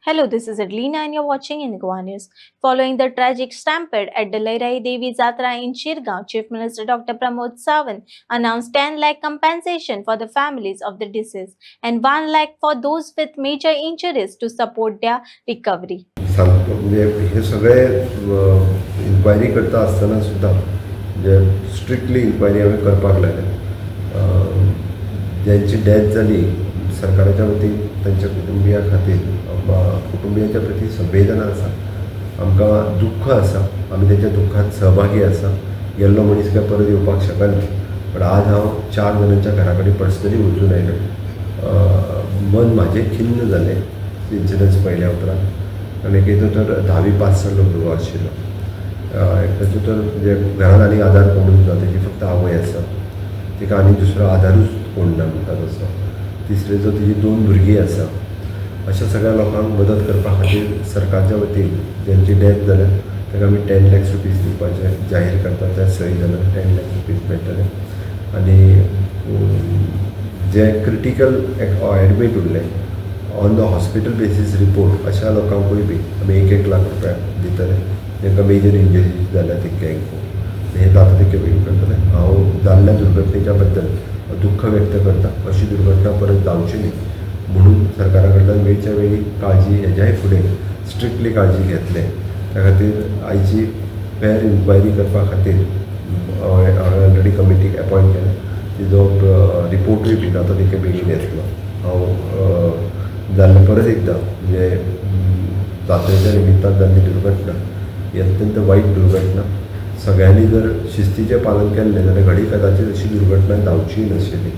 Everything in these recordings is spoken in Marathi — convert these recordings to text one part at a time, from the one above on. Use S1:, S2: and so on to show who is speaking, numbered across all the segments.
S1: Hello, this is Adelina and you're watching Indigo News. Following the tragic stampede at the Lairai Devi Jatra in Shirgaon, Chief Minister Dr. Pramod Sawant announced 10 lakh compensation for the families of the deceased and 1 lakh for those with major injuries to support their recovery.
S2: सांगतो म्हणजे हे सगळे इन्क्वायरी करता आसतना सुद्दां म्हणजे स्ट्रिक्टली इन्क्वायरी हांवें करपाक लायल्या. ज्यांची डेथ जाली सरकाराच्या वतीन तांच्या कुटुंबिया खातीर कुटुंबियांच्या प्रती संवेदना आसा, आमकां दुख्ख आसा, आमी तेंच्या दुख्खांत सहभागी आसा. गेल्लो मनीस काय परत येवपाक शकना, पण आज हांव 4 जाणांच्या घरा कडेन पर्सनली वचून आयलो. मन म्हाजें खिन्न जालें इन्सिडंट्स पळयल्या उपरांत. आनी हितून तर 10वी पास जाल्लो भुरगो आशिल्लो. तातूंत तर म्हणजे घरान आनी आदार कोणूच ना, तेजी फक्त आवय आसा, तिका आनी दुसरो आदारूच कोण ना म्हणटा तसो. तिसरेचो तिजी 2 भुरगीं आसा. अशा सगळ्या लोकांक मदत करपा खातीर सरकारच्या वतीन ज्यांची डेथ जाल्या ताका आमी 10 lakhs रुपीज दिवपाचें जाहीर करता. त्या सय जाल्यार 10 lakhs रुपीज मेळटले. आनी जे क्रिटिकल एडमीट उरले on the hospital basis report अशा लोकांकूय बी आमी 1 लाख रुपया दितले. तांकां मेजर इंजरीज जाल्या तितक्यांक हे जाता तितके बेगीन करतले. हांव जाल्ल्या दुर्घटनेच्या बद्दल दुख्ख व्यक्त करता. अशी दुर्घटना परत जावची न्ही म्हणून सरकारा कडल्यान वेळच्या वेळी काळजी हेज्याय फुडें स्ट्रिक्टली काळजी घेतले. त्या खातीर आयची फेर इन्क्वायरी करपा खातीर हांवें ऑलरेडी कमिटीक अपॉयंट केलें. तिजो रिपोर्टूय बी जाता तितके बेगीन येतलो. हांव जाल्लें परत एकदां म्हणजे जात्रेच्या निमित्तान जाल्ली दुर्घटना ही अत्यंत वायट दुर्घटना. सगळ्यांनी जर शिस्तीचें पालन केल्लें जाल्यार घडी कदाचित अशी दुर्घटना जावची नाशिल्ली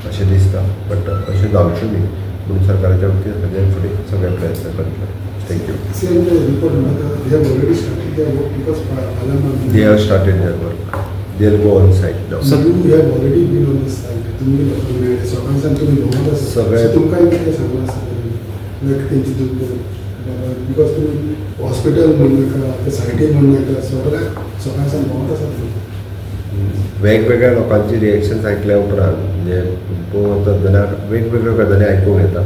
S2: अशें दिसता. बट अशें जावचें न्ही म्हणून सरकाराच्या वतीन हाजे फुडें सगळे प्रयत्न करतले. Thank you. They have started their work. They'll go on site now.
S3: So you have already been on the site. तुम्ही सकाळच्यान तुम्ही लोकांक
S2: सगळे
S3: तुमकां कितें सांगला आसता तेंची बिकॉज तुम्ही हॉस्पिटल म्हणून सायटीन म्हणून सगळ्या सकाळच्यान भोंवत आसात.
S2: वेगवेगळ्या लोकांची रिएक्शन्स आयकल्या उपरांत म्हणजे पळोवंक जाल्यार वेगवेगळ्यो गजाली आयकूंक येता.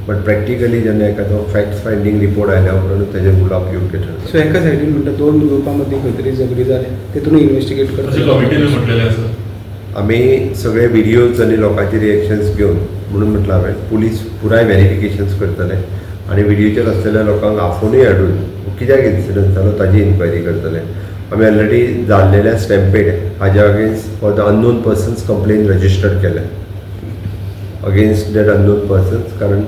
S2: बट प्रॅक्टिकली जेन्ना एखादो फॅक्ट्स फायंडींग रिपोर्ट आयल्या उपरांत तेजेर उलोवप योग्य ठरता.
S4: सो एका सायडीन म्हणटा 2 ग्रुपां मदीं खंय तरी झगडी जाले, तेतून इन्व्हेस्टिगेट करता.
S2: आमी सगळे व्हिडियोज आनी लोकांची रिएक्शन्स घेवन म्हणून म्हटलं हांवें पुलीस पुराय व्हेरिफिकेशन्स करतले आनी व्हिडियोचेर आसलेल्या लोकांक आफोनूय हाडून कित्याक इन्सिडंट जालो ताजी इन्क्वायरी करतले. आमी ऑलरेडी जाल्लेल्या स्टॅम्पेड हाज्या against for the unknown persons complain registered केल्या अगेन्स्ट दॅट अननोन पर्सन्स. कारण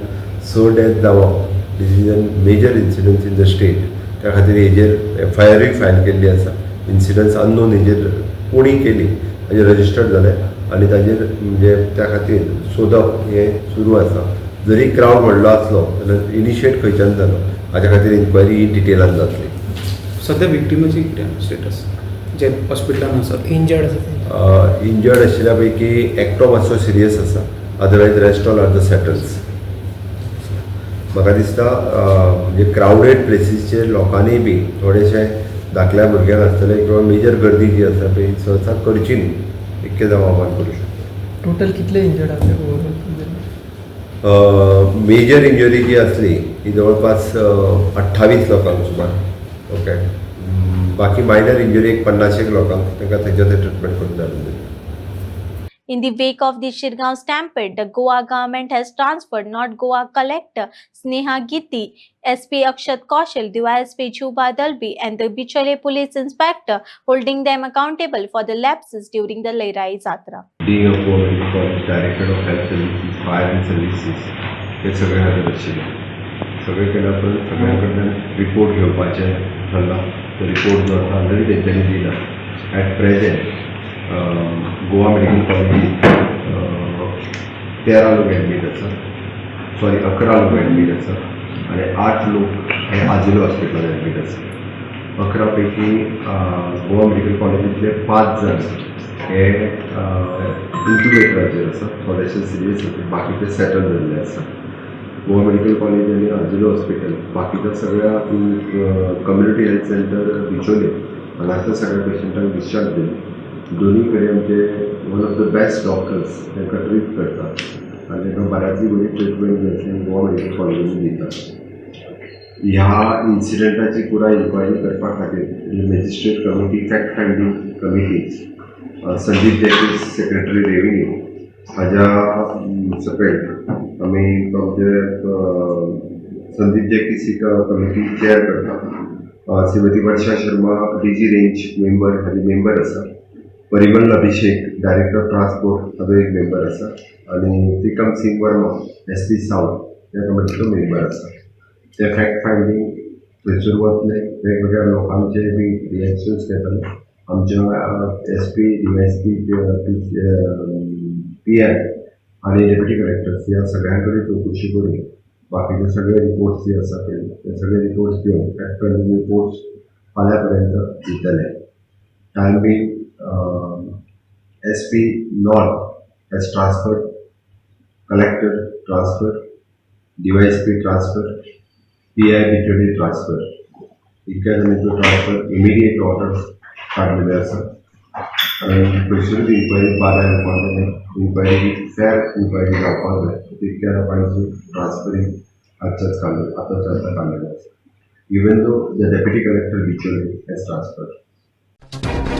S2: 6 डेथ जावप this is a major incident in the state. त्या खातीर हेजेर FIRूय फायल केल्ली आसा. इन्सिडंट्स अननोन हेजेर कोणी केली हाजेर रजिस्टर्ड जालें आनी ताजेर म्हणजे त्या खातीर सोदप हें सुरू आसा. जरी क्रावड व्हडलो आसलो जाल्यार इनिशिएट खंयच्यान जालो हाज्या खातीर इन्क्वायरी ही डिटेलान जातली.
S4: सध्या विक्टिमाची कितें स्टेटस जे हॉस्पिटलान आसात
S2: इंजर्ड आशिल्ल्या पैकी एकटो मातसो सिरियस आसा. Otherwise rest all are the settles. म्हाका दिसता म्हणजे क्रावडेड प्लेसीसचेर लोकांनी बी थोडेशे धाकल्या भुरग्यांक आसतले किंवा मेजर गर्दी जी आसा पळय सहसा करची न्ही इतकें हांव आव्हान करूं शकता.
S5: टोटल कितले इंजर्ड आसले ओवरऑल?
S2: मेजर इंजरी जी असली ही जवळपास 28 लोकांक सुमार. ओके. बाकी मायनर इंजरी एक 50 लोकांक तांकां थंयच्या थंय ट्रिटमेंट करून धाडून दिली.
S1: In the wake of the Shirgaon stampede, the Goa government has transferred North Goa Collector Sneha Gitti, SP Akshat Kaushal, DYSP Juba Dalbi and the Bichole Police Inspector, holding them accountable for the lapses during the Lairai Jatra.
S2: Being a government Director of Health Services, Fire and Services हे सगळे हातीर आशिल्ले. सगळे केल्या उपरांत सगळ्यां कडल्यान रिपोर्ट घेवपाचें थारला. तो रिपोर्ट जो आसा ऑलरेडी तेंच्यांनी दिला. ॲट प्रेझेंट गोवा मेडिकल कॉलेजीत 13 लोक एडमीट आसा. 11 लोक एडमीट आसा आनी 8 लोक हे आजिलो हॉस्पिटलान एडमीट आसा. 11 पैकी गोवा मेडिकल कॉलेजींतले 5 जाण हे इंक्युबेटराचेर आसा. थोडेशे सिरियस आसा, बाकीचे सेटल जाल्ले आसा. गोवा मेडिकल कॉलेज आनी आजिलो हॉस्पिटल बाकीच्या सगळ्या कम्युनिटी हेल्थ सेंटर बिचोले हांगाच्या सगळ्या पेशंटांक डिस्चार्ज दिले. दोनूय कडेन आमचे one of the best doctors तांकां ट्रीट करतात आनी तांकां बऱ्यातली बरी ट्रिटमेंट जी आसा गोवा मेडिकल कॉलेजीन दितात. ह्या इन्सिडंटाची पुरा इन्क्वायरी करपा खातीर magistrate committee fact finding committee Sandeep Jakhi secretary revenue हाज्या सकयल आमी आमचे संदीप जॅकी सी कमिटी चेअर करता Shrimati Varsha Sharma DG range member हाजे मेंबर आसा परिमल अभिषेक डायरेक्टर ट्रान्सपोर्ट हाजो एक मेंबर आसा आनी त्रिकम सिंग वर्मा SP साउथ ह्या कमिटीचो मेंबर आसा ते फॅक्ट फायंडींग थंयसर वतले वेगवेगळ्या लोकांचे बी रिएक्शन्स घेतले आमच्या SP DSP PI आणि डेप्युटी कलेक्टर्स ह्या सगळ्यां कडेन चवकशी करून बाकीचे सगळे रिपोर्ट्स जे आसा ते सगळे रिपोर्ट्स घेवन फॅक्ट फायंडींग रिपोर्ट्स फाल्यां पर्यंत दितले time been SP North has transferred, collector transfer, DYSP transfer, PI BTD transfer. इतक्या ट्रान्सफर इमिडिएट ऑर्डर्स काढलेले असतात आणि खंयसरूच इन्क्वायरी बारा येवपाक जाय इन्क्वायरी फेर इन्क्वायरी जावपाक जाय तितक्या लोकांची ट्रान्सफरींग आतांच्या काडलेले आसा even though the deputy collector Bicholim has transfer